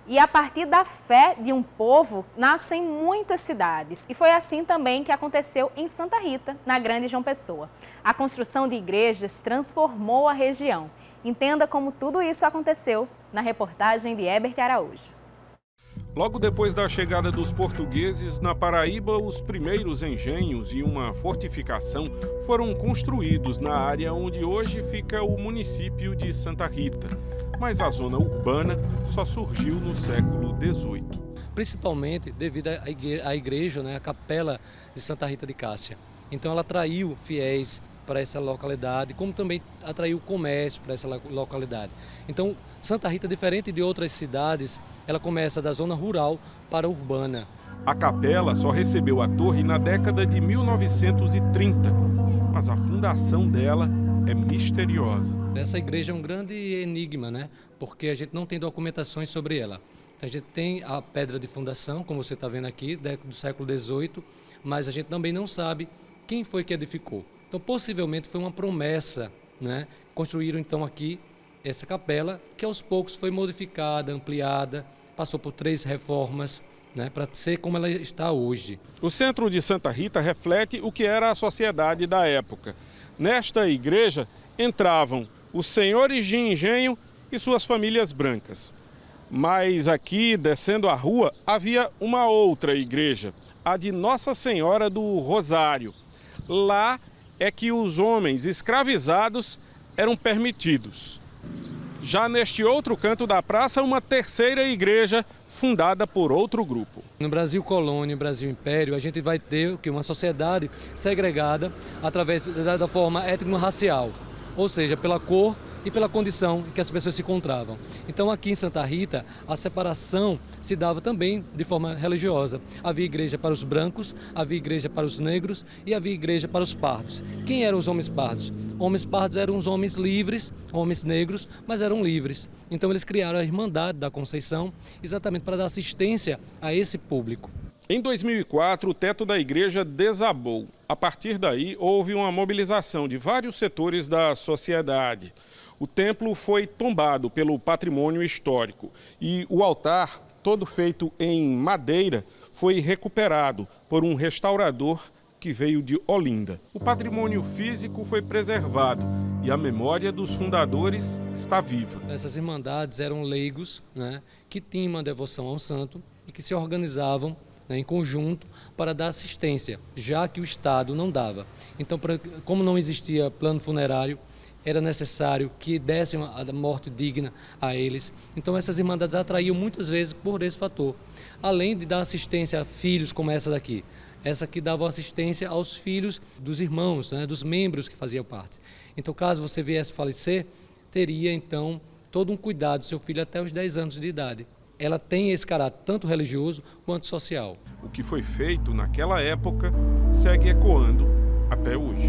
E a partir da fé de um povo, nascem muitas cidades. E foi assim também que aconteceu em Santa Rita, na Grande João Pessoa. A construção de igrejas transformou a região. Entenda como tudo isso aconteceu na reportagem de Herbert Araújo. Logo depois da chegada dos portugueses na Paraíba, os primeiros engenhos e uma fortificação foram construídos na área onde hoje fica o município de Santa Rita. Mas a zona urbana só surgiu no século XVIII. Principalmente devido à igreja, a capela de Santa Rita de Cássia. Então ela atraiu fiéis para essa localidade, como também atraiu comércio para essa localidade. Então Santa Rita, diferente de outras cidades, ela começa da zona rural para a urbana. A capela só recebeu a torre na década de 1930, mas a fundação dela é misteriosa. Essa igreja é um grande enigma, porque a gente não tem documentações sobre ela. A gente tem a pedra de fundação, como você está vendo aqui, do século XVIII, mas a gente também não sabe quem foi que edificou. Então, possivelmente foi uma promessa, Construíram então aqui essa capela, que aos poucos foi modificada, ampliada, passou por 3 reformas, para ser como ela está hoje. O centro de Santa Rita reflete o que era a sociedade da época. Nesta igreja entravam os senhores de engenho e suas famílias brancas. Mas aqui, descendo a rua, havia uma outra igreja, a de Nossa Senhora do Rosário. Lá é que os homens escravizados eram permitidos. Já neste outro canto da praça, uma terceira igreja fundada por outro grupo. No Brasil Colônia, Brasil Império, a gente vai ter uma sociedade segregada através da forma étnico-racial, ou seja, pela cor e pela condição em que as pessoas se encontravam. Então aqui em Santa Rita, a separação se dava também de forma religiosa. Havia igreja para os brancos, havia igreja para os negros e havia igreja para os pardos. Quem eram os homens pardos? Homens pardos eram os homens livres, homens negros, mas eram livres. Então eles criaram a Irmandade da Conceição exatamente para dar assistência a esse público. Em 2004, o teto da igreja desabou. A partir daí, houve uma mobilização de vários setores da sociedade. O templo foi tombado pelo patrimônio histórico e o altar, todo feito em madeira, foi recuperado por um restaurador que veio de Olinda. O patrimônio físico foi preservado e a memória dos fundadores está viva. Essas irmandades eram leigos, que tinham uma devoção ao santo e que se organizavam em conjunto para dar assistência, já que o Estado não dava. Então, como não existia plano funerário, era necessário que dessem a morte digna a eles. Então essas irmandades atraíam muitas vezes por esse fator. Além de dar assistência a filhos como essa daqui. Essa aqui dava assistência aos filhos dos irmãos, dos membros que faziam parte. Então caso você viesse falecer, teria então todo um cuidado do seu filho até os 10 anos de idade. Ela tem esse caráter tanto religioso quanto social. O que foi feito naquela época segue ecoando até hoje.